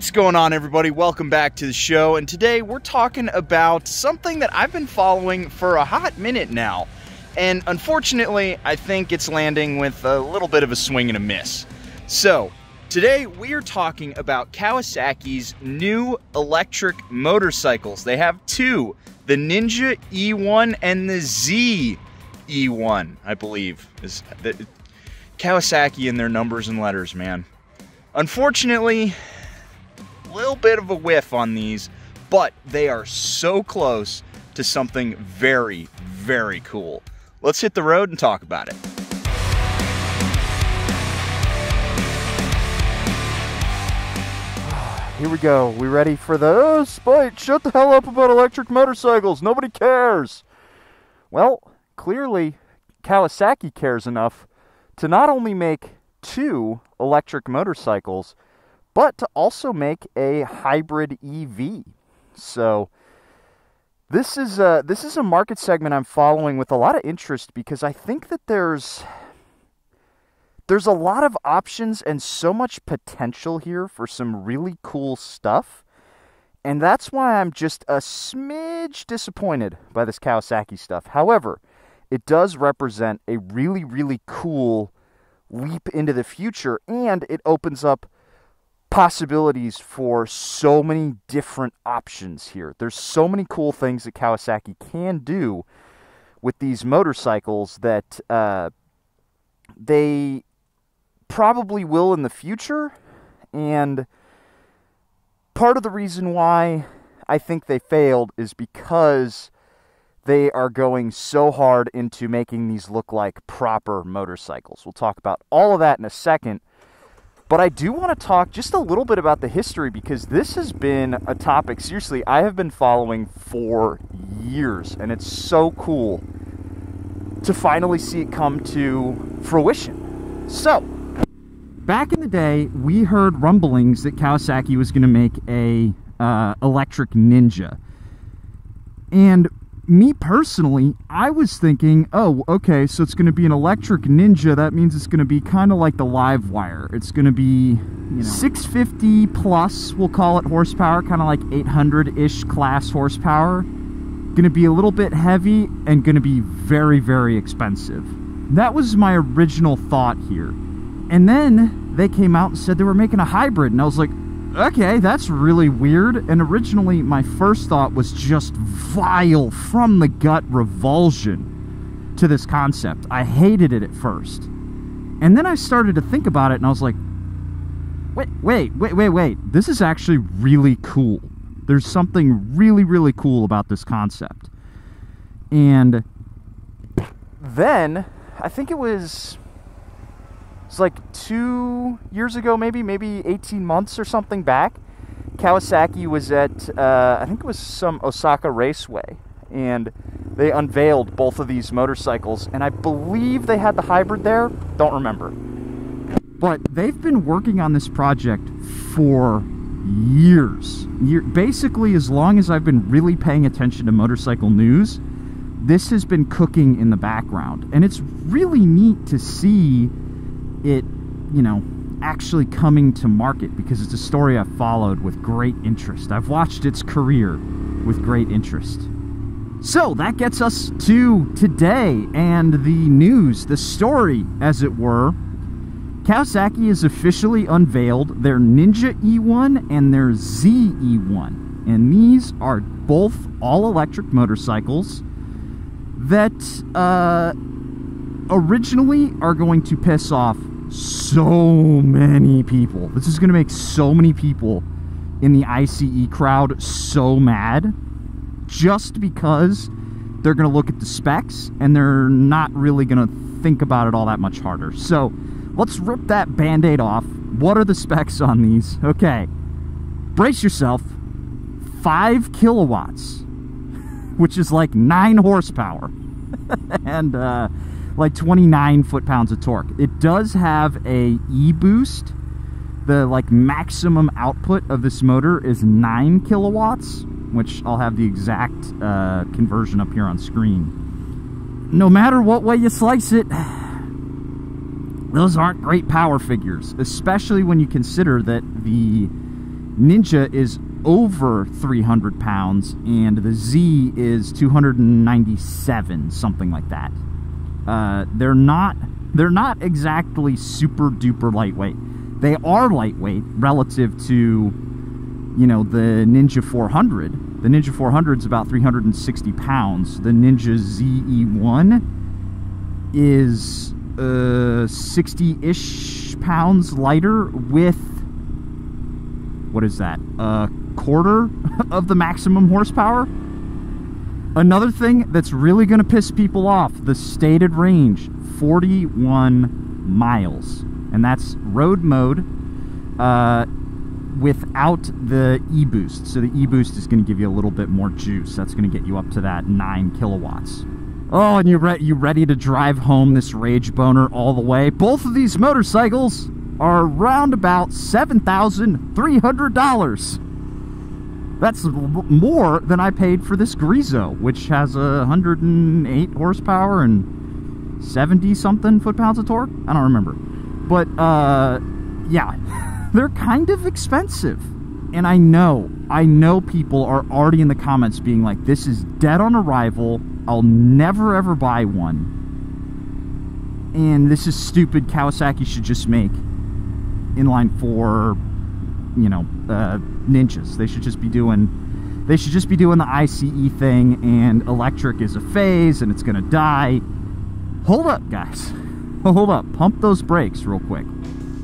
What's going on, everybody? Welcome back to the show, and today we're talking about something that I've been following for a hot minute now, and unfortunately I think it's landing with a little bit of a swing and a miss. So today we are talking about Kawasaki's new electric motorcycles. They have two, the Ninja E-1 and the Z E-1, I believe. Is Kawasaki and their numbers and letters, man. Unfortunately, a little bit of a whiff on these, but they are so close to something very, very cool. Let's hit the road and talk about it. Here we go. We ready for the, oh, Spite, shut the hell up about electric motorcycles. Nobody cares. Well, clearly Kawasaki cares enough to not only make two electric motorcycles, but to also make a hybrid EV. So this is a market segment I'm following with a lot of interest, because I think that there's a lot of options and so much potential here for some really cool stuff. And that's why I'm just a smidge disappointed by this Kawasaki stuff. However, it does represent a really, really cool leap into the future, and it opens up possibilities for so many different options here. There's so many cool things that Kawasaki can do with these motorcycles that they probably will in the future. And part of the reason why I think they failed is because they are going so hard into making these look like proper motorcycles. We'll talk about all of that in a second. But I do want to talk just a little bit about the history, because this has been a topic, seriously, I have been following for years. And it's so cool to finally see it come to fruition. So, back in the day, we heard rumblings that Kawasaki was going to make a electric Ninja. And me personally, I was thinking, oh, okay, so it's going to be an electric Ninja. That means it's going to be kind of like the Livewire. It's going to be, 650 plus, we'll call it, horsepower, kind of like 800-ish class horsepower. Going to be a little bit heavy and going to be very, very expensive. That was my original thought here. And then they came out and said they were making a hybrid, and I was like, okay, that's really weird. And originally, my first thought was just vile, from the gut revulsion to this concept. I hated it at first. And then I started to think about it, and I was like, wait. This is actually really cool. There's something really, really cool about this concept. And then, I think it was like 2 years ago, maybe 18 months or something back, Kawasaki was at, I think it was some Osaka Raceway, and they unveiled both of these motorcycles, and I believe they had the hybrid there, don't remember. But they've been working on this project for years. Basically, as long as I've been really paying attention to motorcycle news, this has been cooking in the background, and it's really neat to see it, actually coming to market, because it's a story I've followed with great interest. I've watched its career with great interest. So that gets us to today and the news, the story, as it were. Kawasaki has officially unveiled their Ninja E-1 and their Z E-1. And these are both all-electric motorcycles that originally are going to piss off so many people. This is going to make so many people in the ICE crowd so mad, just because they're going to look at the specs and they're not really going to think about it all that much harder. So let's rip that band-aid off. What are the specs on these? Okay, brace yourself. 5 kilowatts, which is like 9 horsepower, and like 29 foot-pounds of torque. It does have a E-boost. The maximum output of this motor is 9 kilowatts, which I'll have the exact conversion up here on screen. No matter what way you slice it, those aren't great power figures, especially when you consider that the Ninja is over 300 pounds, and the Z is 297, something like that. They're not exactly super duper lightweight. They are lightweight relative to, you know, the Ninja 400. The Ninja 400 is about 360 pounds. The Ninja E-1 is 60-ish pounds lighter with, what is that, a quarter of the maximum horsepower? Another thing that's really going to piss people off, the stated range, 41 miles. And that's road mode without the E-boost. So the E-boost is going to give you a little bit more juice. That's going to get you up to that 9 kilowatts. Oh, and you ready to drive home this rage boner all the way? Both of these motorcycles are around about $7,300. That's more than I paid for this Grezzo, which has 108 horsepower and 70-something foot-pounds of torque. I don't remember. But, yeah, they're kind of expensive. And I know people are already in the comments being like, this is dead on arrival. I'll never, ever buy one. And this is stupid. Kawasaki should just make inline 4, you know, Ninjas. They should just be doing the ICE thing, and electric is a phase and it's gonna die. Hold up, guys. Hold up. Pump those brakes real quick.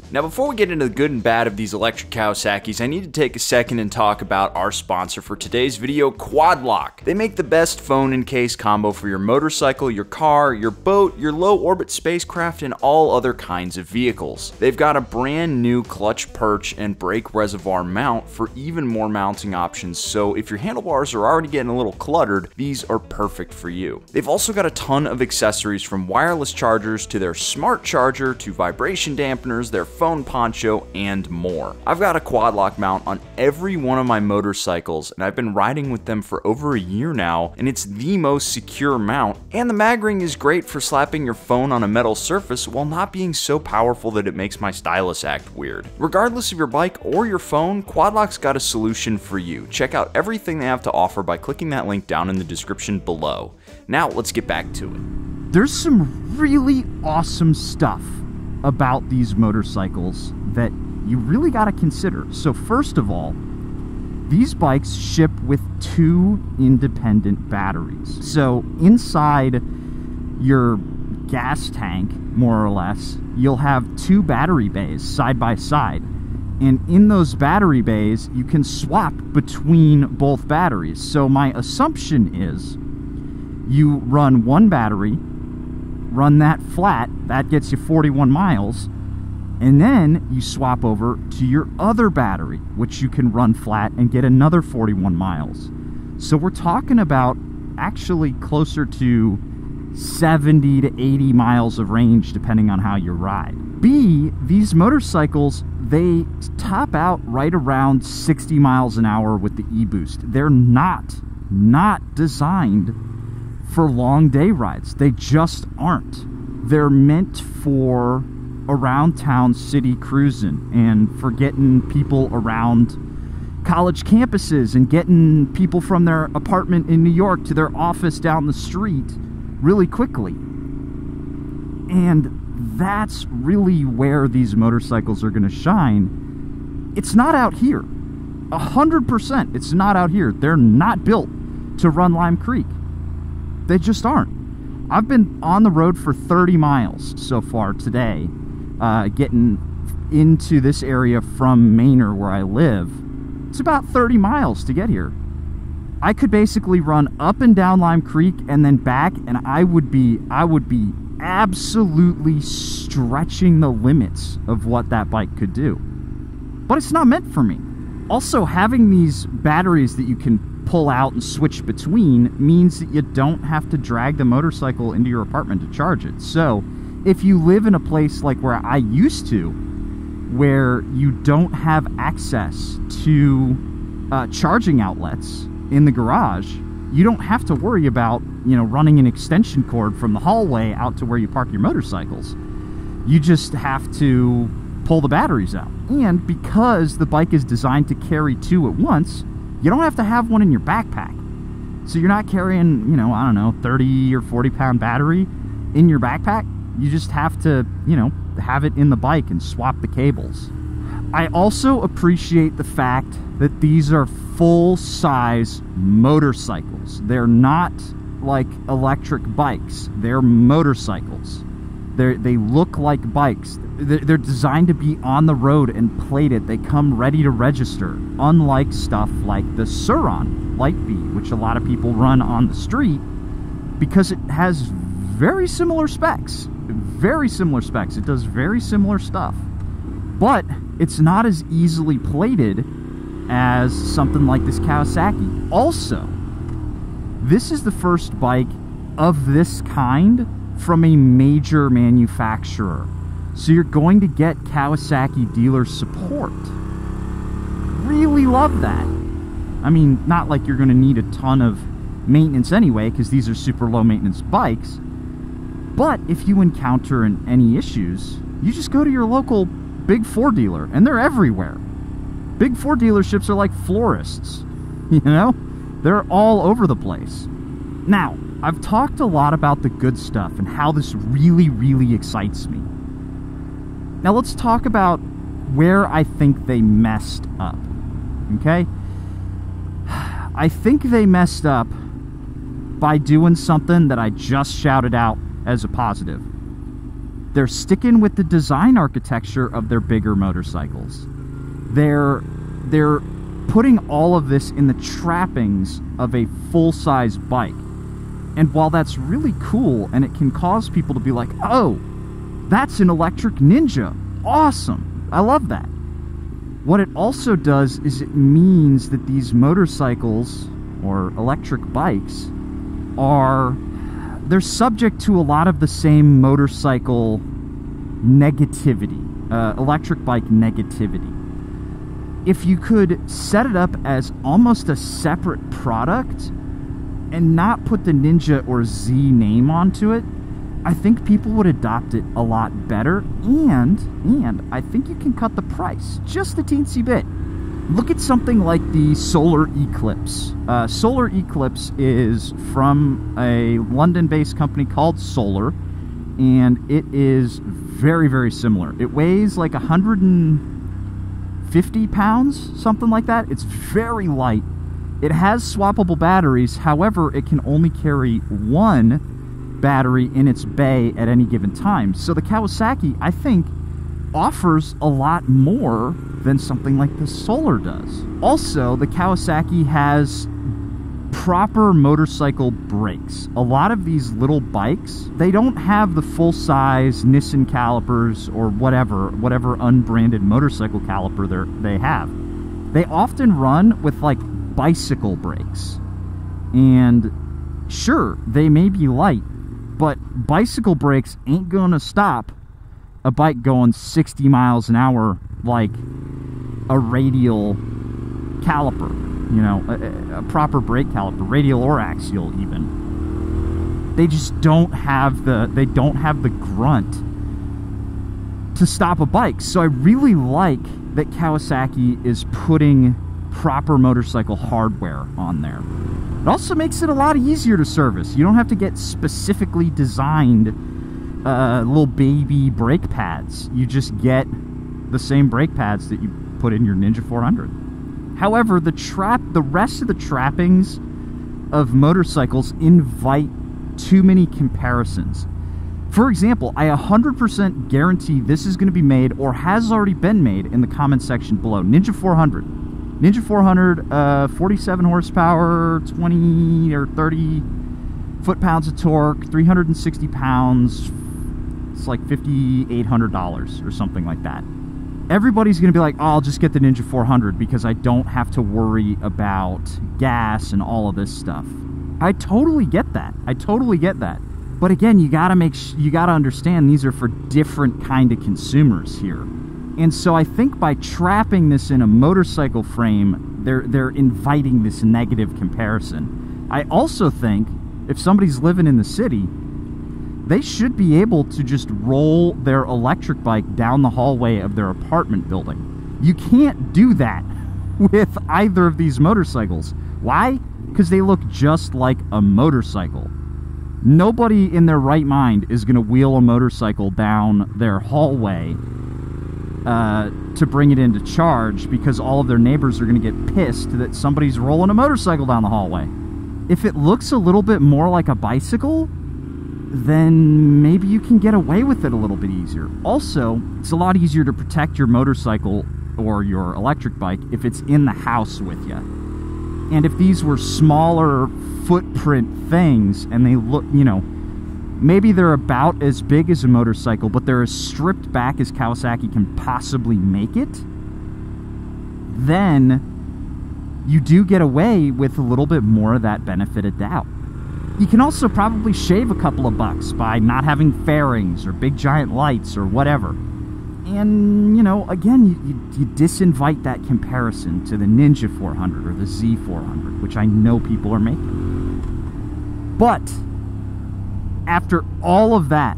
Now, before we get into the good and bad of these electric Kawasaki's, I need to take a second and talk about our sponsor for today's video, Quad Lock. They make the best phone and case combo for your motorcycle, your car, your boat, your low-orbit spacecraft, and all other kinds of vehicles. They've got a brand new clutch perch and brake reservoir mount for even more mounting options, so if your handlebars are already getting a little cluttered, these are perfect for you. They've also got a ton of accessories, from wireless chargers to their smart charger to vibration dampeners, their phone poncho, and more. I've got a Quad Lock mount on every one of my motorcycles, and I've been riding with them for over a year now, and it's the most secure mount, and the mag ring is great for slapping your phone on a metal surface while not being so powerful that it makes my stylus act weird. Regardless of your bike or your phone, Quad Lock's got a solution for you. Check out everything they have to offer by clicking that link down in the description below. Now let's get back to it. There's some really awesome stuff about these motorcycles that you really got to consider. So first of all, these bikes ship with 2 independent batteries. So inside your gas tank, more or less, you'll have 2 battery bays side by side. And in those battery bays, you can swap between both batteries. So my assumption is you run one battery, run that flat, that gets you 41 miles, and then you swap over to your other battery, which you can run flat and get another 41 miles. So we're talking about actually closer to 70 to 80 miles of range, depending on how you ride. B, these motorcycles, they top out right around 60 miles an hour with the E-boost. They're not designed for long day rides. They just aren't. They're meant for around town city cruising and for getting people around college campuses and getting people from their apartment in New York to their office down the street really quickly. And that's really where these motorcycles are going to shine. It's not out here. 100%, it's not out here. They're not built to run Lime Creek. They just aren't. I've been on the road for 30 miles so far today, getting into this area from Manor, where I live. It's about 30 miles to get here. I could basically run up and down Lime Creek and then back, and I would be absolutely stretching the limits of what that bike could do. But it's not meant for me. Also, having these batteries that you can pull out and switch between means that you don't have to drag the motorcycle into your apartment to charge it. So if you live in a place like where I used to, where you don't have access to charging outlets in the garage, you don't have to worry about, you know, running an extension cord from the hallway out to where you park your motorcycles. You just have to pull the batteries out. And because the bike is designed to carry two at once, you don't have to have one in your backpack. So you're not carrying, you know, I don't know, 30 or 40 pound battery in your backpack. You just have to, you know, have it in the bike and swap the cables. I also appreciate the fact that these are full-size motorcycles. They're not like electric bikes. They're motorcycles. They look like bikes. They're designed to be on the road and plated. They come ready to register, unlike stuff like the Sur-Ron Lightbeat, which a lot of people run on the street because it has very similar specs. Very similar specs. It does very similar stuff. But it's not as easily plated as something like this Kawasaki. Also, this is the first bike of this kind from a major manufacturer. So you're going to get Kawasaki dealer support. Really love that. I mean, not like you're going to need a ton of maintenance anyway, because these are super low maintenance bikes. But if you encounter any issues, you just go to your local Big 4 dealer, and they're everywhere. Big 4 dealerships are like florists, you know? They're all over the place. Now, I've talked a lot about the good stuff and how this really, really excites me. Now let's talk about where I think they messed up, okay? I think they messed up by doing something that I just shouted out as a positive. They're sticking with the design architecture of their bigger motorcycles. They're putting all of this in the trappings of a full-size bike. And while that's really cool, and it can cause people to be like, oh, that's an electric Ninja. Awesome. I love that. What it also does is it means that these motorcycles, or electric bikes, they're subject to a lot of the same motorcycle negativity, electric bike negativity. If you could set it up as almost a separate product and not put the Ninja or Z name onto it, I think people would adopt it a lot better, and I think you can cut the price just a teensy bit. Look at something like the Solar Eclipse. Solar Eclipse is from a London-based company called Solar, and it is very, very similar. It weighs like 150 pounds, something like that. It's very light. It has swappable batteries, however, it can only carry one battery in its bay at any given time. So the Kawasaki, I think, offers a lot more than something like the Solar does. Also, the Kawasaki has proper motorcycle brakes. A lot of these little bikes, they don't have the full-size Nissan calipers or whatever unbranded motorcycle caliper they have. They often run with like bicycle brakes. And sure, they may be light, but bicycle brakes ain't gonna stop a bike going 60 miles an hour like a radial caliper, you know, a proper brake caliper, radial or axial even. They just don't have the grunt to stop a bike. So I really like that Kawasaki is putting proper motorcycle hardware on there. It also makes it a lot easier to service. You don't have to get specifically designed little baby brake pads. You just get the same brake pads that you put in your Ninja 400. However, the rest of the trappings of motorcycles invite too many comparisons. For example, I 100% guarantee this is going to be made or has already been made in the comment section below. Ninja 400. Ninja 400, 47 horsepower, 20 or 30 foot-pounds of torque, 360 pounds. It's like $5,800 or something like that. Everybody's going to be like, oh, I'll just get the Ninja 400 because I don't have to worry about gas and all of this stuff. I totally get that. I totally get that. But again, you gotta understand these are for different kind of consumers here. And so I think by trapping this in a motorcycle frame, they're inviting this negative comparison. I also think if somebody's living in the city, they should be able to just roll their electric bike down the hallway of their apartment building. You can't do that with either of these motorcycles. Why? Because they look just like a motorcycle. Nobody in their right mind is going to wheel a motorcycle down their hallway to bring it into charge, because all of their neighbors are going to get pissed that somebody's rolling a motorcycle down the hallway. If it looks a little bit more like a bicycle, then maybe you can get away with it a little bit easier. Also, it's a lot easier to protect your motorcycle or your electric bike if it's in the house with you. And if these were smaller footprint things and they look, you know, maybe they're about as big as a motorcycle, but they're as stripped back as Kawasaki can possibly make it, then you do get away with a little bit more of that benefit of doubt. You can also probably shave a couple of bucks by not having fairings or big giant lights or whatever. And, you know, again, you disinvite that comparison to the Ninja 400 or the Z400, which I know people are making. But after all of that,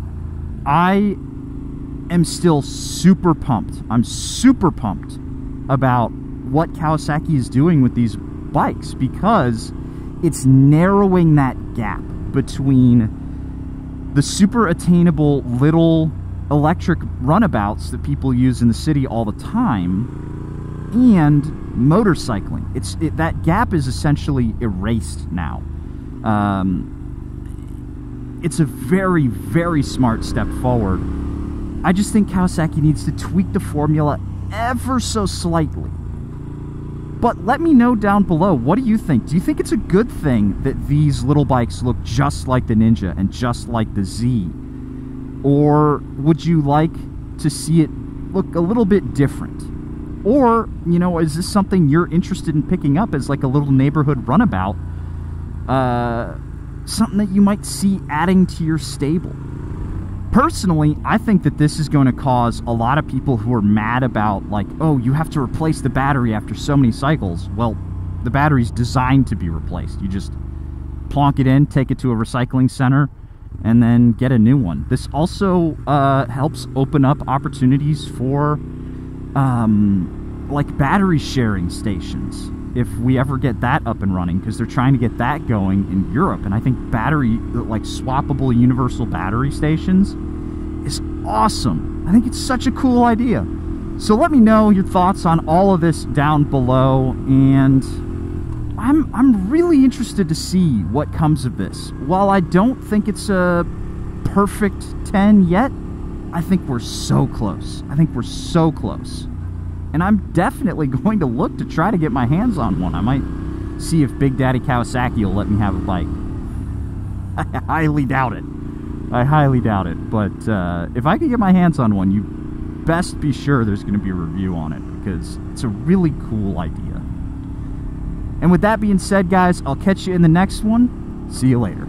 I am still super pumped. I'm super pumped about what Kawasaki is doing with these bikes, because it's narrowing that gap between the super attainable little electric runabouts that people use in the city all the time and motorcycling. That gap is essentially erased now. It's a very, very smart step forward. I just think Kawasaki needs to tweak the formula ever so slightly. But let me know down below, what do you think? Do you think it's a good thing that these little bikes look just like the Ninja and just like the Z? Or would you like to see it look a little bit different? Or, you know, is this something you're interested in picking up as like a little neighborhood runabout? Something that you might see adding to your stable. Personally, I think that this is going to cause a lot of people who are mad about, like, oh, you have to replace the battery after so many cycles. Well, the battery's designed to be replaced. You just plonk it in, take it to a recycling center, and then get a new one. This also helps open up opportunities for, like, battery sharing stations, if we ever get that up and running, because they're trying to get that going in Europe. And I think like swappable universal battery stations is awesome. I think it's such a cool idea. So let me know your thoughts on all of this down below, and I'm really interested to see what comes of this. While I don't think it's a perfect 10 yet, I think we're so close. I think we're so close. And I'm definitely going to look to try to get my hands on one. I might see if Big Daddy Kawasaki will let me have a bike. I highly doubt it. I highly doubt it. But if I can get my hands on one, you best be sure there's going to be a review on it, because it's a really cool idea. And with that being said, guys, I'll catch you in the next one. See you later.